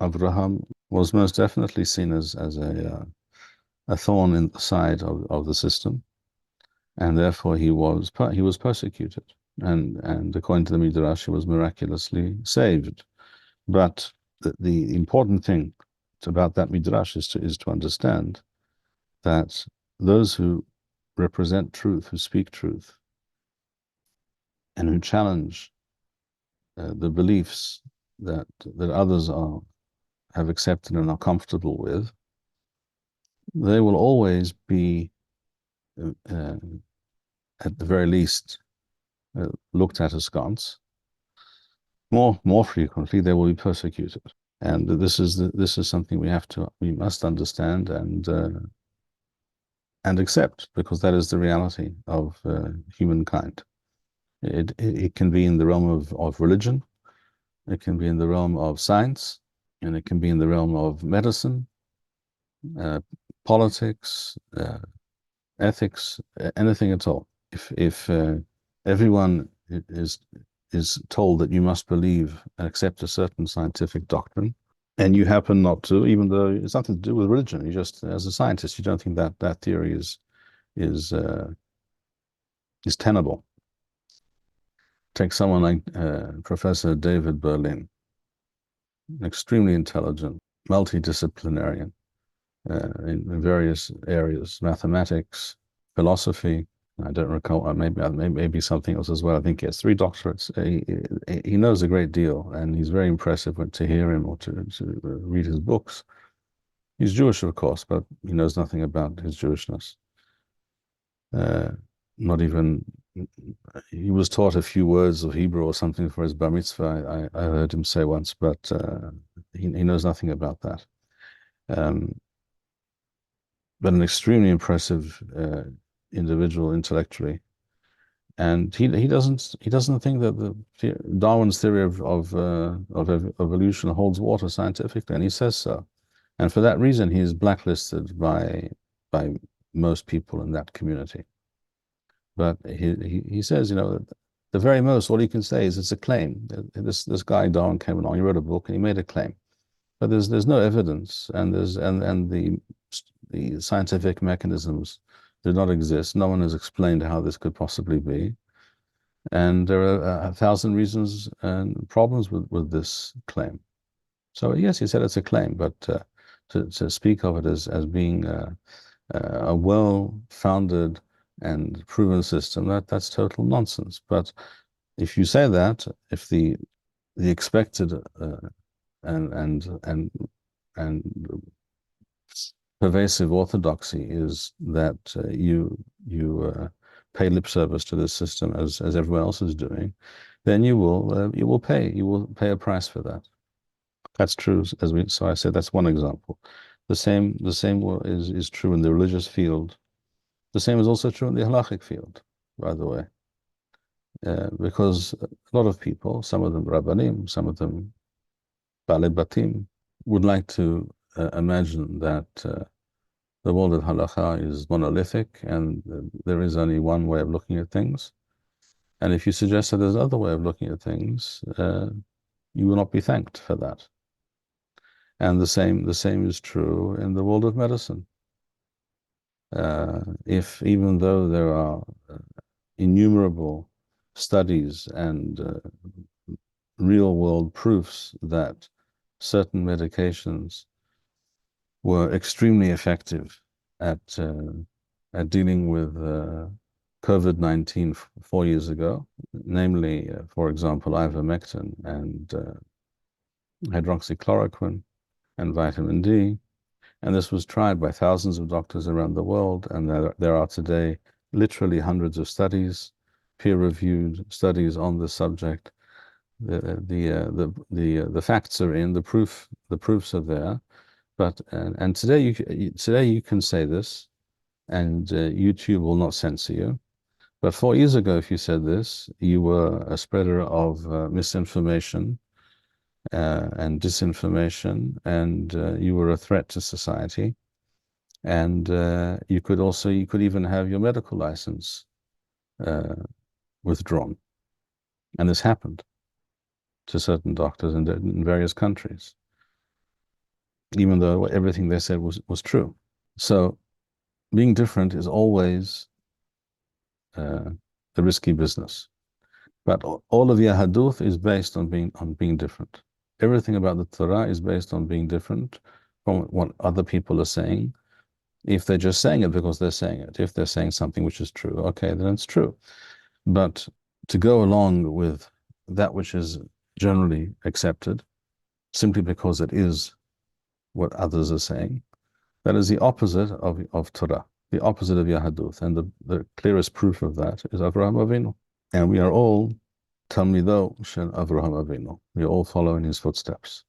Avraham was most definitely seen as a thorn in the side of the system, and therefore he was persecuted. And according to the Midrash, he was miraculously saved. But the important thing about that Midrash is to understand that those who represent truth, who speak truth, and who challenge the beliefs that others have accepted and are comfortable with, they will always be, at the very least, looked at askance. More frequently, they will be persecuted, and this is something we must understand and accept, because that is the reality of humankind. It can be in the realm of religion, it can be in the realm of science, and it can be in the realm of medicine, politics, ethics, anything at all. If everyone is told that you must believe and accept a certain scientific doctrine, and you happen not to, even though it's nothing to do with religion, you just, as a scientist, you don't think that that theory is tenable. Take someone like Professor David Berlin, extremely intelligent, multidisciplinarian in various areas, mathematics, philosophy. I don't recall, maybe something else as well. I think he has 3 doctorates. He knows a great deal, and he's very impressive to hear him or to read his books. He's Jewish, of course, but he knows nothing about his Jewishness. Not even, he was taught a few words of Hebrew or something for his bar mitzvah, I heard him say once, but he knows nothing about that. But an extremely impressive individual intellectually, and he doesn't think that Darwin's theory of evolution holds water scientifically, and he says so. And for that reason, he is blacklisted by most people in that community. But he says, the very most, all he can say is it's a claim. This guy Darwin came along, he wrote a book and he made a claim, but there's no evidence, and the scientific mechanisms do not exist. No one has explained how this could possibly be, and there are 1,000 reasons and problems with this claim. So yes, he said it's a claim, but to speak of it as being a well-founded and proven system, that's total nonsense. But if you say that, if the expected and pervasive orthodoxy is that you pay lip service to this system as everyone else is doing, then you will pay a price for that. That's true. So I said that's one example. The same is true in the religious field. The same is also true in the halachic field, by the way, because a lot of people, some of them rabbanim, some of them balei batim, would like to imagine that the world of halakha is monolithic and there is only one way of looking at things. And if you suggest that there's another way of looking at things, you will not be thanked for that. And the same is true in the world of medicine. If even though there are innumerable studies and real world proofs that certain medications were extremely effective at dealing with COVID-19 4 years ago, namely, for example, ivermectin and hydroxychloroquine and vitamin D. And this was tried by thousands of doctors around the world, and there are today literally hundreds of studies, peer-reviewed studies on the subject. The facts are in, the proofs are there. But and today you can say this, and YouTube will not censor you. But 4 years ago, if you said this, you were a spreader of misinformation and disinformation, and you were a threat to society. And you could even have your medical license withdrawn. And this happened to certain doctors in various countries. even though everything they said was true. So being different is always a risky business. But all of Yahadut is based on being different. Everything about the Torah is based on being different from what other people are saying. If they're just saying it because they're saying it, if they're saying something which is true, okay, then it's true. But to go along with that which is generally accepted simply because it is what others are saying, that is the opposite of Torah, the opposite of Yahadut. And the clearest proof of that is Avraham Avinu. And we are all Talmido Shel Avraham Avinu. We all follow in his footsteps.